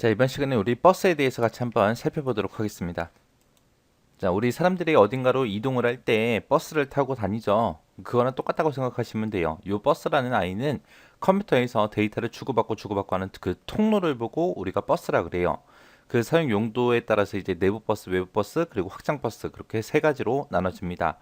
자, 이번 시간에 우리 버스에 대해서 같이 한번 살펴보도록 하겠습니다. 자, 우리 사람들이 어딘가로 이동을 할 때 버스를 타고 다니죠. 그거랑 똑같다고 생각하시면 돼요. 이 버스라는 아이는 컴퓨터에서 데이터를 주고받고 하는 그 통로를 보고 우리가 버스라 그래요. 그 사용 용도에 따라서 이제 내부 버스, 외부 버스, 그리고 확장 버스 그렇게 세 가지로 나눠집니다.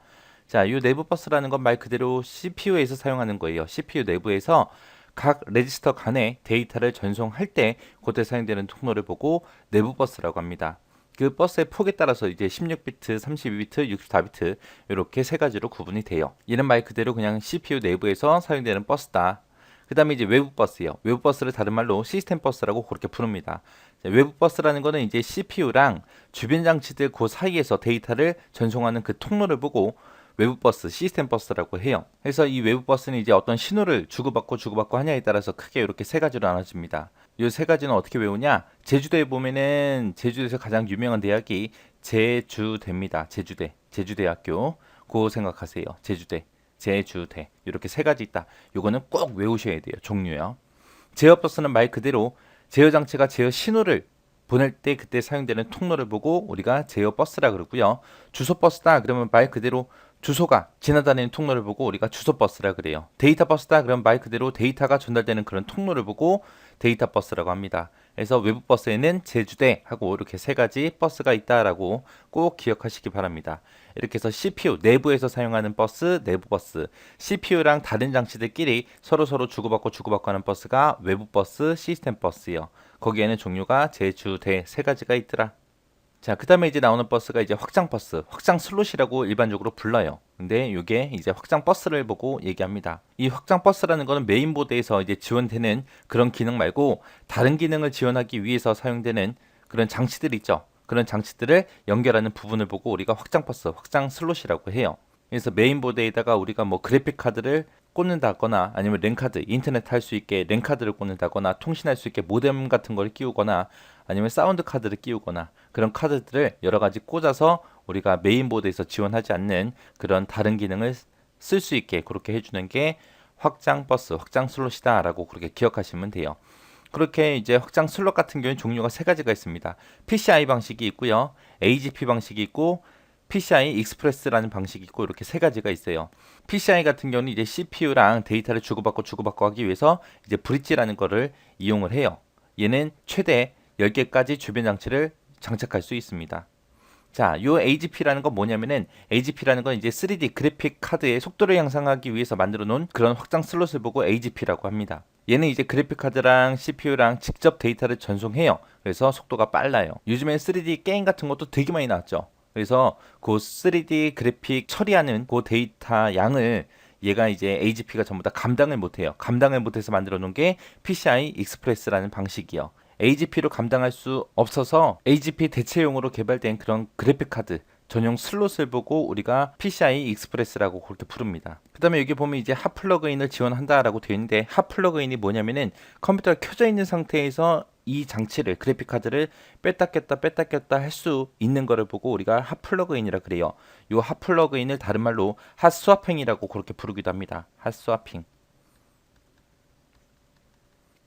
자, 이 내부 버스라는 건 말 그대로 CPU에서 사용하는 거예요. CPU 내부에서 각 레지스터 간에 데이터를 전송할 때 그때 사용되는 통로를 보고 내부 버스라고 합니다. 그 버스의 폭에 따라서 이제 16비트, 32비트, 64비트 이렇게 세 가지로 구분이 돼요. 얘는 말 그대로 그냥 CPU 내부에서 사용되는 버스다. 그 다음에 이제 외부 버스예요. 외부 버스를 다른 말로 시스템 버스라고 그렇게 부릅니다. 외부 버스라는 거는 이제 CPU랑 주변 장치들 그 사이에서 데이터를 전송하는 그 통로를 보고 외부 버스, 시스템 버스라고 해요. 그래서 이 외부 버스는 이제 어떤 신호를 주고받고 하냐에 따라서 크게 이렇게 세 가지로 나눠집니다. 이 세 가지는 어떻게 외우냐? 제주도에 보면은 제주도에서 가장 유명한 대학이 제주대입니다. 제주대학교. 그거 생각하세요. 제주대. 이렇게 세 가지 있다. 요거는 꼭 외우셔야 돼요. 종류요. 제어 버스는 말 그대로 제어 장치가 제어 신호를 보낼 때 그때 사용되는 통로를 보고 우리가 제어 버스라 그러고요. 주소 버스다 그러면 말 그대로 주소가 지나다니는 통로를 보고 우리가 주소 버스라 그래요. 데이터 버스다 그러면 말 그대로 데이터가 전달되는 그런 통로를 보고 데이터 버스라고 합니다. 그래서 외부 버스에는 제주대 하고 이렇게 세 가지 버스가 있다라고 꼭 기억하시기 바랍니다. 이렇게 해서 CPU 내부에서 사용하는 버스, 내부 버스, CPU랑 다른 장치들끼리 서로 주고받고 하는 버스가 외부 버스, 시스템 버스요. 거기에는 종류가 제주, 대 세 가지가 있더라. 자, 그 다음에 이제 나오는 버스가 이제 확장 버스, 확장 슬롯이라고 일반적으로 불러요. 근데 이게 이제 확장 버스를 보고 얘기합니다. 이 확장 버스라는 거는 메인보드에서 이제 지원되는 그런 기능 말고 다른 기능을 지원하기 위해서 사용되는 그런 장치들 있죠. 그런 장치들을 연결하는 부분을 보고 우리가 확장 버스, 확장 슬롯이라고 해요. 그래서 메인보드에다가 우리가 뭐 그래픽 카드를 꽂는다거나 아니면 랜카드, 인터넷 할 수 있게 랜카드를 꽂는다거나 통신할 수 있게 모뎀 같은 걸 끼우거나 아니면 사운드 카드를 끼우거나 그런 카드들을 여러 가지 꽂아서 우리가 메인보드에서 지원하지 않는 그런 다른 기능을 쓸 수 있게 그렇게 해주는 게 확장 버스, 확장 슬롯이다라고 그렇게 기억하시면 돼요. 그렇게 이제 확장 슬롯 같은 경우는 종류가 세 가지가 있습니다. PCI 방식이 있고요. AGP 방식이 있고 PCI 익스프레스라는 방식이 있고 이렇게 세 가지가 있어요. PCI 같은 경우는 이제 CPU랑 데이터를 주고받고 하기 위해서 이제 브릿지라는 거를 이용을 해요. 얘는 최대 10개까지 주변 장치를 장착할 수 있습니다. 자, 요 AGP라는 건 뭐냐면은 AGP라는 건 이제 3D 그래픽 카드의 속도를 향상하기 위해서 만들어 놓은 그런 확장 슬롯을 보고 AGP라고 합니다. 얘는 이제 그래픽 카드랑 CPU랑 직접 데이터를 전송해요. 그래서 속도가 빨라요. 요즘엔 3D 게임 같은 것도 되게 많이 나왔죠. 그래서 그 3D 그래픽 처리하는 그 데이터 양을 얘가 이제 AGP가 전부 다 감당을 못해요. 감당을 못해서 만들어 놓은 게 PCI 익스프레스라는 방식이요. AGP로 감당할 수 없어서 AGP 대체용으로 개발된 그런 그래픽 카드 전용 슬롯을 보고 우리가 PCI 익스프레스라고 그렇게 부릅니다. 그 다음에 여기 보면 이제 핫 플러그인을 지원한다라고 되어 있는데 핫 플러그인이 뭐냐면은 컴퓨터가 켜져 있는 상태에서 이 장치를 그래픽 카드를 뺐다 꼈다 할 수 있는 거를 보고 우리가 핫 플러그인이라 그래요. 이 핫 플러그인을 다른 말로 핫 스와핑이라고 그렇게 부르기도 합니다. 핫 스와핑.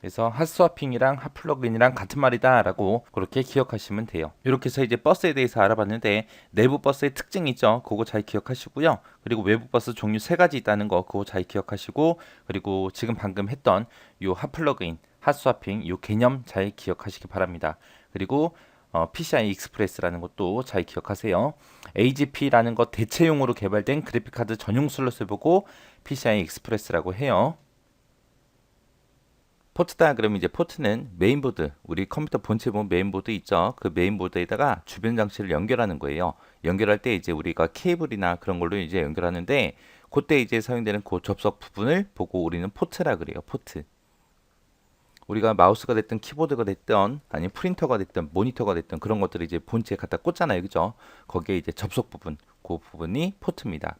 그래서 핫스와핑이랑 핫플러그인이랑 같은 말이다라고 그렇게 기억하시면 돼요. 이렇게 해서 이제 버스에 대해서 알아봤는데 내부 버스의 특징이 있죠. 그거 잘 기억하시고요. 그리고 외부 버스 종류 세 가지 있다는 거 그거 잘 기억하시고 그리고 지금 방금 했던 요 핫플러그인, 핫스와핑 요 개념 잘 기억하시기 바랍니다. 그리고 PCI 익스프레스라는 것도 잘 기억하세요. AGP라는 것 대체용으로 개발된 그래픽카드 전용 슬롯을 보고 PCI 익스프레스라고 해요. 포트다 그러면 이제 포트는 메인보드 우리 컴퓨터 본체 보면 메인보드 있죠. 그 메인보드에다가 주변 장치를 연결하는 거예요. 연결할 때 이제 우리가 케이블이나 그런 걸로 이제 연결하는데 그때 이제 사용되는 그 접속 부분을 보고 우리는 포트라 그래요. 포트. 우리가 마우스가 됐든 키보드가 됐든 아니면 프린터가 됐든 모니터가 됐든 그런 것들을 이제 본체에 갖다 꽂잖아요. 그죠? 거기에 이제 접속 부분 그 부분이 포트입니다.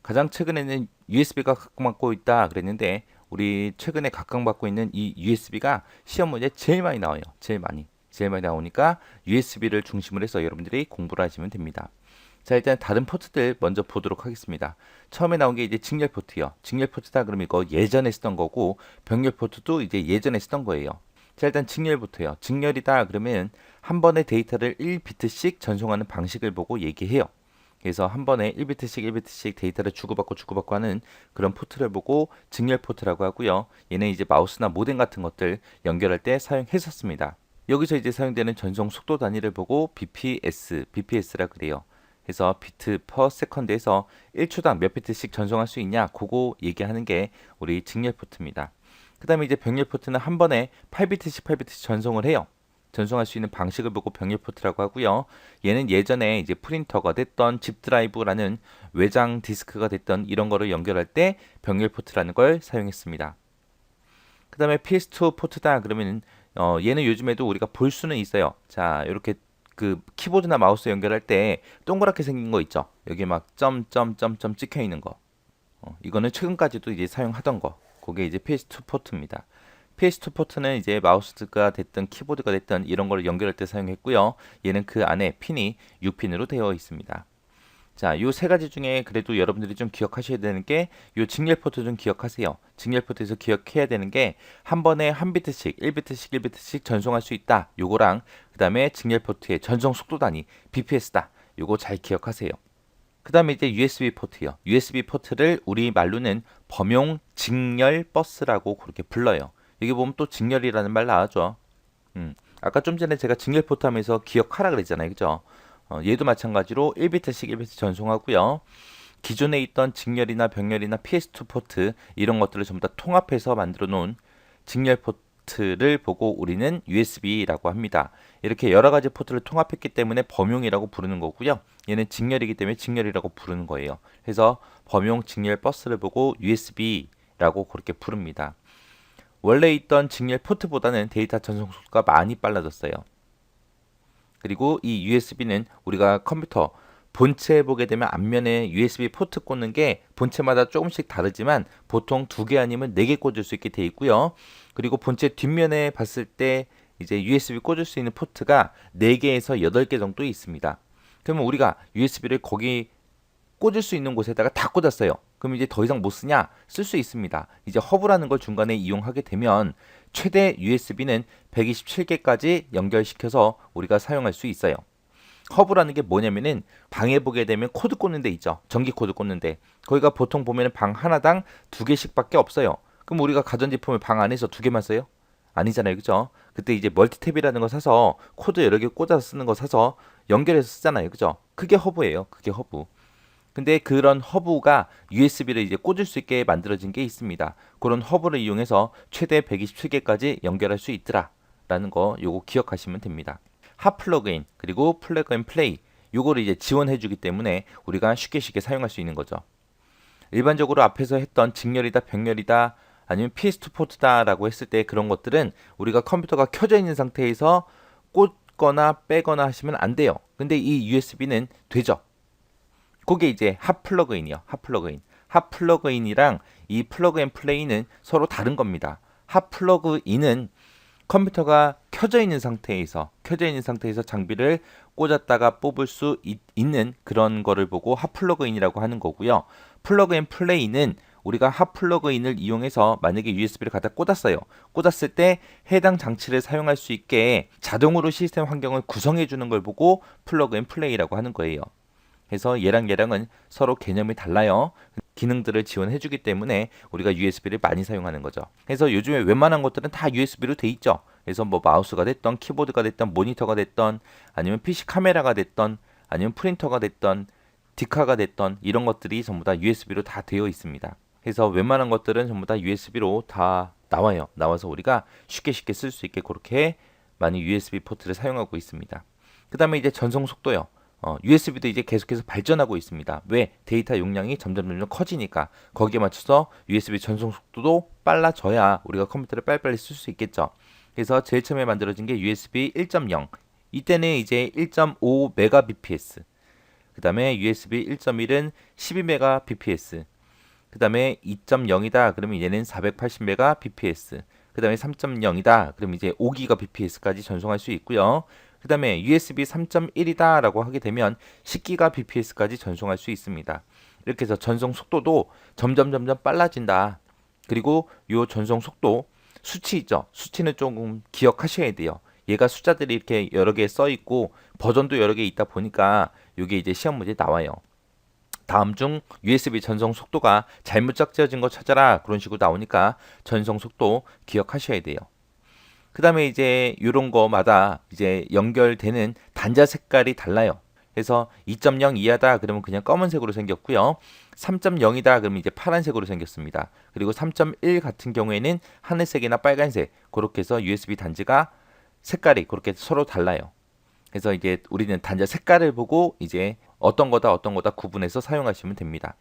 가장 최근에는 USB가 각광받고 있다 그랬는데 우리 최근에 각광받고 있는 이 USB가 시험 문제에 제일 많이 나와요. 제일 많이 나오니까 USB를 중심으로 해서 여러분들이 공부를 하시면 됩니다. 자, 일단 다른 포트들 먼저 보도록 하겠습니다. 처음에 나온 게 이제 직렬 포트요. 직렬 포트다 그러면 이거 예전에 쓰던 거고 병렬 포트도 이제 예전에 쓰던 거예요. 자, 일단 직렬부터요. 직렬이다 그러면 한 번에 데이터를 1비트씩 전송하는 방식을 보고 얘기해요. 그래서 한 번에 1비트씩 데이터를 주고받고 하는 그런 포트를 보고 직렬 포트라고 하고요. 얘는 이제 마우스나 모뎀 같은 것들 연결할 때 사용했었습니다. 여기서 이제 사용되는 전송 속도 단위를 보고 BPS라 그래요. 그래서 비트 퍼 세컨드에서 1초당 몇 비트씩 전송할 수 있냐 그거 얘기하는 게 우리 직렬 포트입니다. 그 다음에 이제 병렬 포트는 한 번에 8비트씩 전송을 해요. 전송할 수 있는 방식을 보고 병렬 포트라고 하고요. 얘는 예전에 이제 프린터가 됐던 집 드라이브라는 외장 디스크가 됐던 이런 거를 연결할 때 병렬 포트라는 걸 사용했습니다. 그 다음에 PS2 포트다 그러면 얘는 요즘에도 우리가 볼 수는 있어요. 자, 이렇게 그 키보드나 마우스 연결할 때 동그랗게 생긴 거 있죠. 여기 막 점점점점 찍혀 있는 거. 이거는 최근까지도 이제 사용하던 거. 그게 이제 PS2 포트입니다. PS2 포트는 이제 마우스가 됐든 키보드가 됐든 이런 걸 연결할 때 사용했고요. 얘는 그 안에 핀이 6핀으로 되어 있습니다. 자, 요 세 가지 중에 그래도 여러분들이 좀 기억하셔야 되는 게 요 직렬 포트 좀 기억하세요. 직렬 포트에서 기억해야 되는 게 한 번에 한 비트씩, 1비트씩 전송할 수 있다. 요거랑 그다음에 직렬 포트의 전송 속도 단위 BPS다. 요거 잘 기억하세요. 그다음에 이제 USB 포트요. USB 포트를 우리 말로는 범용 직렬 버스라고 그렇게 불러요. 여기 보면 또 직렬이라는 말 나왔죠. 아까 좀 전에 제가 직렬 포트 하면서 기억하라 그랬잖아요. 그죠? 얘도 마찬가지로 1비트 전송하고요. 기존에 있던 직렬이나 병렬이나 PS2 포트 이런 것들을 전부 다 통합해서 만들어 놓은 직렬 포트를 보고 우리는 USB라고 합니다. 이렇게 여러 가지 포트를 통합했기 때문에 범용이라고 부르는 거고요. 얘는 직렬이기 때문에 직렬이라고 부르는 거예요. 그래서 범용 직렬 버스를 보고 USB라고 그렇게 부릅니다. 원래 있던 직렬 포트보다는 데이터 전송 속도가 많이 빨라졌어요. 그리고 이 USB는 우리가 컴퓨터 본체에 보게 되면 앞면에 USB 포트 꽂는 게 본체마다 조금씩 다르지만 보통 2개 아니면 4개 꽂을 수 있게 되어 있고요. 그리고 본체 뒷면에 봤을 때 이제 USB 꽂을 수 있는 포트가 4개에서 8개 정도 있습니다. 그러면 우리가 USB를 거기 꽂을 수 있는 곳에다가 다 꽂았어요. 그럼 이제 더 이상 못 쓰냐? 쓸 수 있습니다. 이제 허브라는 걸 중간에 이용하게 되면 최대 USB는 127개까지 연결시켜서 우리가 사용할 수 있어요. 허브라는 게 뭐냐면은 방에 보게 되면 코드 꽂는 데 있죠. 전기 코드 꽂는 데. 거기가 보통 보면은 방 하나당 2개씩밖에 없어요. 그럼 우리가 가전제품을 방 안에서 2개만 써요? 아니잖아요. 그죠? 그때 이제 멀티탭이라는 거 사서 코드 여러 개 꽂아서 쓰는 거 사서 연결해서 쓰잖아요. 그죠? 그게 허브예요. 그게 허브. 근데 그런 허브가 USB를 이제 꽂을 수 있게 만들어진 게 있습니다. 그런 허브를 이용해서 최대 127개까지 연결할 수 있더라. 라는 거 요거 기억하시면 됩니다. 핫 플러그인 그리고 플러그 앤 플레이 요거를 이제 지원해 주기 때문에 우리가 쉽게 사용할 수 있는 거죠. 일반적으로 앞에서 했던 직렬이다 병렬이다 아니면 PS2 포트다라고 했을 때 그런 것들은 우리가 컴퓨터가 켜져 있는 상태에서 꽂거나 빼거나 하시면 안 돼요. 근데 이 USB는 되죠. 그게 이제 핫 플러그인이요. 핫 플러그인. 핫 플러그인이랑 이 플러그 앤 플레이는 서로 다른 겁니다. 핫 플러그인은 컴퓨터가 켜져 있는 상태에서 장비를 꽂았다가 뽑을 수 있는 그런 거를 보고 핫 플러그인이라고 하는 거고요. 플러그 앤 플레이는 우리가 핫 플러그인을 이용해서 만약에 USB를 갖다 꽂았어요. 꽂았을 때 해당 장치를 사용할 수 있게 자동으로 시스템 환경을 구성해 주는 걸 보고 플러그 앤 플레이라고 하는 거예요. 그래서 얘랑은 서로 개념이 달라요. 기능들을 지원해 주기 때문에 우리가 USB를 많이 사용하는 거죠. 그래서 요즘에 웬만한 것들은 다 USB로 돼 있죠. 그래서 뭐 마우스가 됐던 키보드가 됐던 모니터가 됐던 아니면 PC 카메라가 됐던 아니면 프린터가 됐던 디카가 됐던 이런 것들이 전부 다 USB로 다 되어 있습니다. 그래서 웬만한 것들은 전부 다 USB로 다 나와요. 나와서 우리가 쉽게 쓸 수 있게 그렇게 많이 USB 포트를 사용하고 있습니다. 그 다음에 이제 전송 속도요. USB도 이제 계속해서 발전하고 있습니다. 왜? 데이터 용량이 점점 커지니까 거기에 맞춰서 USB 전송 속도도 빨라져야 우리가 컴퓨터를 빨리빨리 쓸 수 있겠죠. 그래서 제일 처음에 만들어진 게 USB 1.0. 이때는 이제 1.5 Mbps. 그 다음에 USB 1.1은 12 Mbps. 그 다음에 2.0이다. 그러면 얘는 480 Mbps. 그 다음에 3.0이다. 그럼 이제 5GBps까지 전송할 수 있고요. 그 다음에 USB 3.1이다 라고 하게 되면 10GBps까지 전송할 수 있습니다. 이렇게 해서 전송 속도도 점점 빨라진다. 그리고 이 전송 속도 수치 있죠. 수치는 조금 기억하셔야 돼요. 얘가 숫자들이 이렇게 여러 개 써 있고 버전도 여러 개 있다 보니까 이게 이제 시험 문제에 나와요. 다음 중 USB 전송 속도가 잘못 적재어진 거 찾아라 그런 식으로 나오니까 전송 속도 기억하셔야 돼요. 그 다음에 이제 이런 거마다 이제 연결되는 단자 색깔이 달라요. 그래서 2.0 이하다 그러면 그냥 검은색으로 생겼고요. 3.0이다 그러면 이제 파란색으로 생겼습니다. 그리고 3.1 같은 경우에는 하늘색이나 빨간색 그렇게 해서 USB 단지가 색깔이 그렇게 서로 달라요. 그래서 이제 우리는 단자 색깔을 보고 이제 어떤 거다 구분해서 사용하시면 됩니다.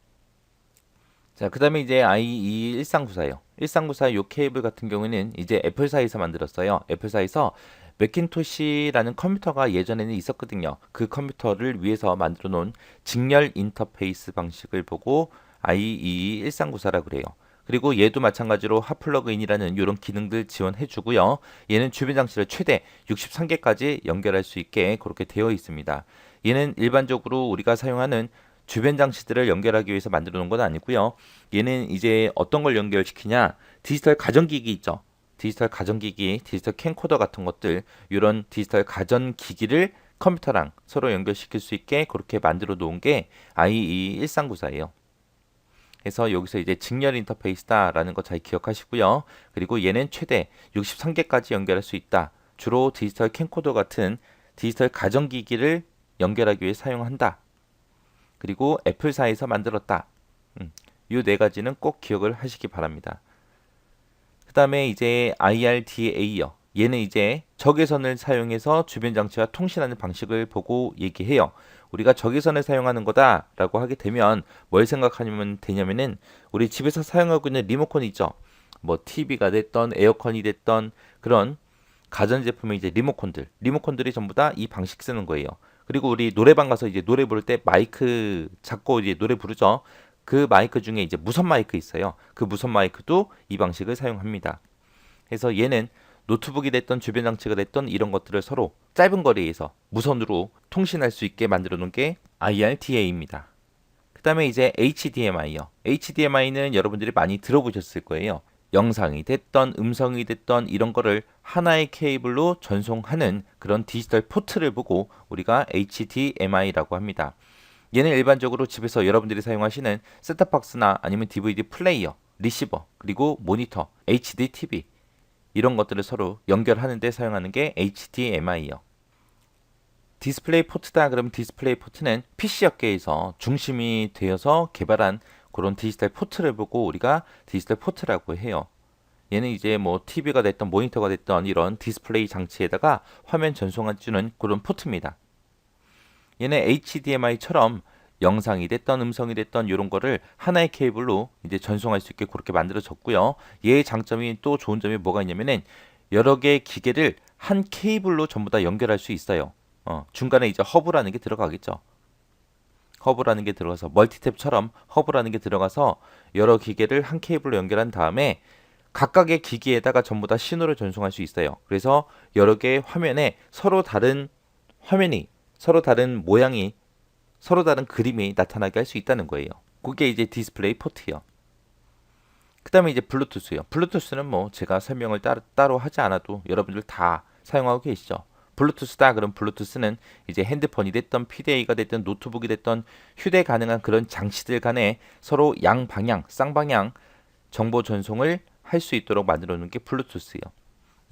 자, 그 다음에 이제 IE1394예요. 1394 요 케이블 같은 경우에는 이제 애플사에서 만들었어요. 애플사에서 맥킨토시라는 컴퓨터가 예전에는 있었거든요. 그 컴퓨터를 위해서 만들어 놓은 직렬 인터페이스 방식을 보고 IE1394라고 그래요. 그리고 얘도 마찬가지로 핫플러그인이라는 이런 기능들 지원해 주고요. 얘는 주변 장치를 최대 63개까지 연결할 수 있게 그렇게 되어 있습니다. 얘는 일반적으로 우리가 사용하는 주변 장치들을 연결하기 위해서 만들어 놓은 건 아니고요. 얘는 이제 어떤 걸 연결시키냐? 디지털 가전기기 있죠. 디지털 가전기기, 디지털 캠코더 같은 것들, 이런 디지털 가전기기를 컴퓨터랑 서로 연결시킬 수 있게 그렇게 만들어 놓은 게 IE1394예요. 그래서 여기서 이제 직렬 인터페이스다라는 거 잘 기억하시고요. 그리고 얘는 최대 63개까지 연결할 수 있다. 주로 디지털 캠코더 같은 디지털 가전기기를 연결하기 위해 사용한다. 그리고 애플사에서 만들었다. 이 네 가지는 꼭 기억을 하시기 바랍니다. 그 다음에 이제 IRDA요. 얘는 이제 적외선을 사용해서 주변 장치와 통신하는 방식을 보고 얘기해요. 우리가 적외선을 사용하는 거다라고 하게 되면 뭘 생각하면 되냐면은 우리 집에서 사용하고 있는 리모컨 있죠. 뭐 TV가 됐던 에어컨이 됐던 그런 가전제품의 이제 리모컨들이 전부 다 이 방식 쓰는 거예요. 그리고 우리 노래방 가서 이제 노래 부를 때 마이크 잡고 이제 노래 부르죠. 그 마이크 중에 이제 무선 마이크 있어요. 그 무선 마이크도 이 방식을 사용합니다. 그래서 얘는 노트북이 됐던 주변 장치가 됐던 이런 것들을 서로 짧은 거리에서 무선으로 통신할 수 있게 만들어 놓은 게 IRDA입니다. 그 다음에 이제 HDMI요. HDMI는 여러분들이 많이 들어보셨을 거예요. 영상이 됐던 음성이 됐던 이런 거를 하나의 케이블로 전송하는 그런 디지털 포트를 보고 우리가 HDMI라고 합니다. 얘는 일반적으로 집에서 여러분들이 사용하시는 셋탑박스나 아니면 DVD 플레이어, 리시버, 그리고 모니터, HD TV 이런 것들을 서로 연결하는 데 사용하는 게 HDMI요. 디스플레이 포트다 그러면 디스플레이 포트는 PC 업계에서 중심이 되어서 개발한 그런 디지털 포트를 보고 우리가 디지털 포트라고 해요. 얘는 이제 뭐 TV가 됐던 모니터가 됐던 이런 디스플레이 장치에다가 화면 전송해주는 그런 포트입니다. 얘는 HDMI처럼 영상이 됐던 음성이 됐던 이런 거를 하나의 케이블로 이제 전송할 수 있게 그렇게 만들어졌고요. 얘의 장점이 또 좋은 점이 뭐가 있냐면은 여러 개의 기계를 한 케이블로 전부 다 연결할 수 있어요. 중간에 이제 허브라는 게 들어가겠죠. 허브라는 게 들어가서 멀티탭처럼 허브라는 게 들어가서 여러 기계를 한 케이블로 연결한 다음에 각각의 기기에다가 전부 다 신호를 전송할 수 있어요. 그래서 여러 개의 화면에 서로 다른 화면이 서로 다른 모양이 서로 다른 그림이 나타나게 할 수 있다는 거예요. 그게 이제 디스플레이 포트요. 그 다음에 이제 블루투스요. 블루투스는 뭐 제가 설명을 따로 하지 않아도 여러분들 다 사용하고 계시죠. 블루투스다 그럼 블루투스는 이제 핸드폰이 됐던 PDA가 됐던 노트북이 됐던 휴대 가능한 그런 장치들 간에 서로 양방향, 쌍방향 정보 전송을 할 수 있도록 만들어 놓은 게 블루투스요.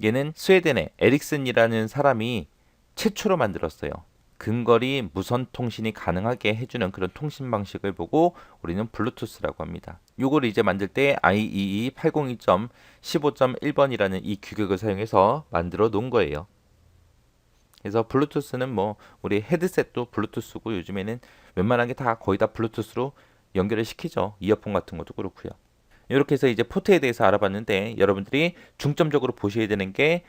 얘는 스웨덴의 에릭슨이라는 사람이 최초로 만들었어요. 근거리 무선 통신이 가능하게 해주는 그런 통신 방식을 보고 우리는 블루투스라고 합니다. 요거를 이제 만들 때 IEEE 802.15.1번이라는 이 규격을 사용해서 만들어 놓은 거예요. 그래서 블루투스는 뭐 우리 헤드셋도 블루투스고 요즘에는 웬만한 게 다 거의 다 블루투스로 연결을 시키죠. 이어폰 같은 것도 그렇고요. 이렇게 해서 이제 포트에 대해서 알아봤는데 여러분들이 중점적으로 보셔야 되는 게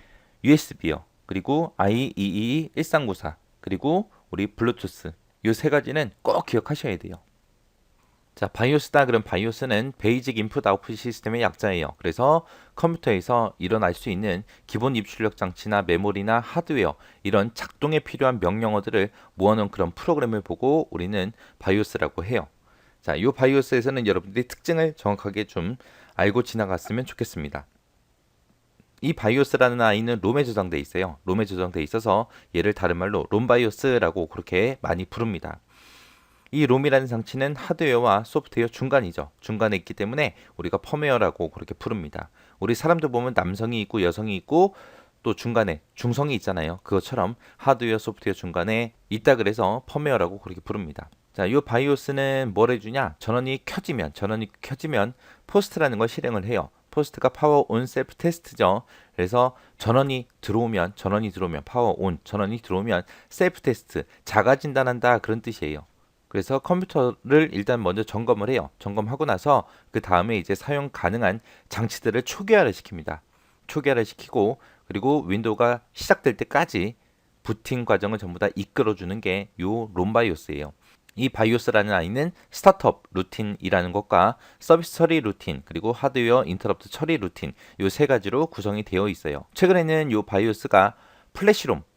USB요. 그리고 IEEE 1394 그리고 우리 블루투스 이 세 가지는 꼭 기억하셔야 돼요. 자, 바이오스다 그럼 바이오스는 베이직 인풋 아웃풋 시스템의 약자예요. 그래서 컴퓨터에서 일어날 수 있는 기본 입출력 장치나 메모리나 하드웨어 이런 작동에 필요한 명령어들을 모아놓은 그런 프로그램을 보고 우리는 바이오스라고 해요. 자, 이 바이오스에서는 여러분들이 특징을 정확하게 좀 알고 지나갔으면 좋겠습니다. 이 바이오스라는 아이는 롬에 저장돼 있어요. 롬에 저장돼 있어서 얘를 다른 말로 롬바이오스라고 그렇게 많이 부릅니다. 이 롬이라는 장치는 하드웨어와 소프트웨어 중간이죠. 중간에 있기 때문에 우리가 펌웨어라고 그렇게 부릅니다. 우리 사람들 보면 남성이 있고 여성이 있고 또 중간에 중성이 있잖아요. 그것처럼 하드웨어, 소프트웨어 중간에 있다 그래서 펌웨어라고 그렇게 부릅니다. 자, 이 바이오스는 뭘 해주냐? 전원이 켜지면 포스트라는 걸 실행을 해요. 포스트가 파워 온 셀프 테스트죠. 그래서 전원이 들어오면 파워 온, 전원이 들어오면 셀프 테스트, 자가 진단한다 그런 뜻이에요. 그래서 컴퓨터를 일단 먼저 점검을 해요. 점검하고 나서 그 다음에 이제 사용 가능한 장치들을 초기화를 시킵니다. 초기화를 시키고 그리고 윈도우가 시작될 때까지 부팅 과정을 전부 다 이끌어주는 게 요 롬바이오스예요. 이 바이오스라는 아이는 스타트업 루틴이라는 것과 서비스 처리 루틴 그리고 하드웨어 인터럽트 처리 루틴 요 세 가지로 구성이 되어 있어요. 최근에는 요 바이오스가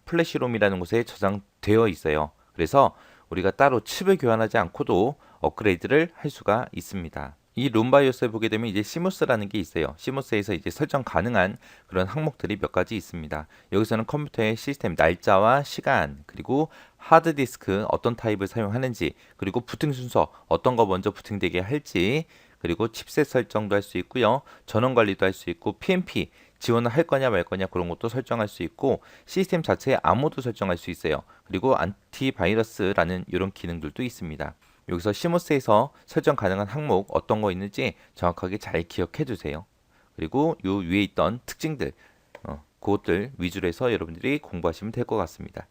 플래시롬이라는 곳에 저장되어 있어요. 그래서 우리가 따로 칩을 교환하지 않고도 업그레이드를 할 수가 있습니다. 이 롬바이오스에 보게 되면 이제 시모스라는 게 있어요. 시모스에서 이제 설정 가능한 그런 항목들이 몇 가지 있습니다. 여기서는 컴퓨터의 시스템 날짜와 시간 그리고 하드디스크 어떤 타입을 사용하는지 그리고 부팅 순서 어떤 거 먼저 부팅되게 할지 그리고 칩셋 설정도 할 수 있고요. 전원 관리도 할 수 있고 PNP 지원을 할 거냐 말 거냐 그런 것도 설정할 수 있고 시스템 자체의 암호도 설정할 수 있어요. 그리고 안티바이러스라는 이런 기능들도 있습니다. 여기서 시모스에서 설정 가능한 항목 어떤 거 있는지 정확하게 잘 기억해 두세요. 그리고 요 위에 있던 특징들 그것들 위주로 해서 여러분들이 공부하시면 될 것 같습니다.